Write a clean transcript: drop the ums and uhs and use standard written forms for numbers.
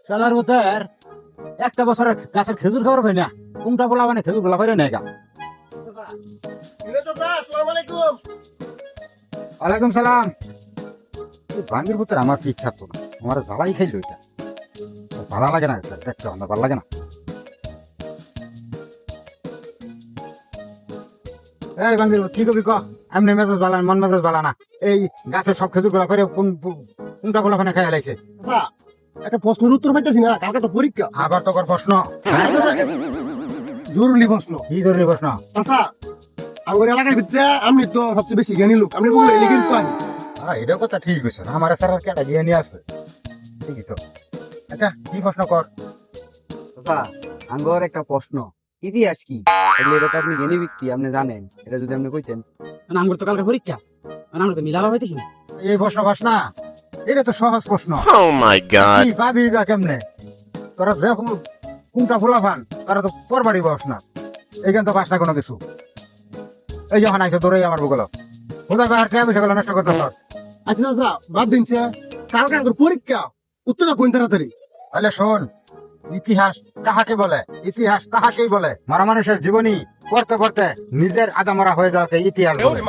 শালার মতের একটা বছরের গাছের খেজুর খাবার হয় না, কোনটা বলা মানে খেজুর গুলা পারে না গা। ওয়ালাইকুম সালাম। ভাঙ্গির ভিতরে আমার কি ইচ্ছা তো না, আমার জ্বালাই খাইলো এটা, ভালো লাগে না, দেখতে আমার ভালো লাগে না। এই ভাঙ্গির কি কবি ক, এমনি মেজাজ বালা মন মেজাজ বালা না, এই গাছের সব খেজুর গুলা করে কোনটা বলা মানে খাই লাইছে। আচ্ছা, একটা প্রশ্নের উত্তর পাইতেছি না, কালকে তো পরীক্ষা। আবার তোর প্রশ্ন, জরুরি প্রশ্ন। কি ধরনের প্রশ্ন? আচ্ছা, আমার এলাকার ভিতরে আমি তো সবচেয়ে বেশি জ্ঞানী লোক, আমি বলে লিখেন তো আমি। এটাও কথা ঠিক হয়েছে, আমার স্যার আর কেটা জ্ঞানী আছে, ঠিকই তো। আচ্ছা কি প্রশ্ন কর। আচ্ছা, আঙ্গর একটা প্রশ্ন, ইতিহাস কি? এগুলো এটা তো আপনি জ্ঞানী ব্যক্তি, আপনি জানেন, এটা যদি আপনি কইতেন। আমার তো কালকে পরীক্ষা, আমরা তো মিলাবা হইতেছি না। এই প্রশ্ন পাস না, এটা তো সহজ প্রশ্ন। Oh my god. কি পাবি বা কেমনে? তোরা যে কোনটা ফুলা ফান তারা তো পরবারই বস না, এইখান তো পাস না কোনো কিছু। এই যখন আইসো দৌড়াই আমার বুকলো কোথায় বাহার খেয়ে বিষয়গুলো নষ্ট করতে পার। আচ্ছা আচ্ছা, বাদ দিনছে, কালকে আমার পরীক্ষা, উত্তরটা কোন তাড়াতাড়ি? তাহলে শোন, ইতিহাস কাহাকে বলে? ইতিহাস তাহাকেই বলে মারা মানুষের জীবনী পড়তে পড়তে নিজের আদামরা হয়ে যাওয়াকে ইতিহাস বলে।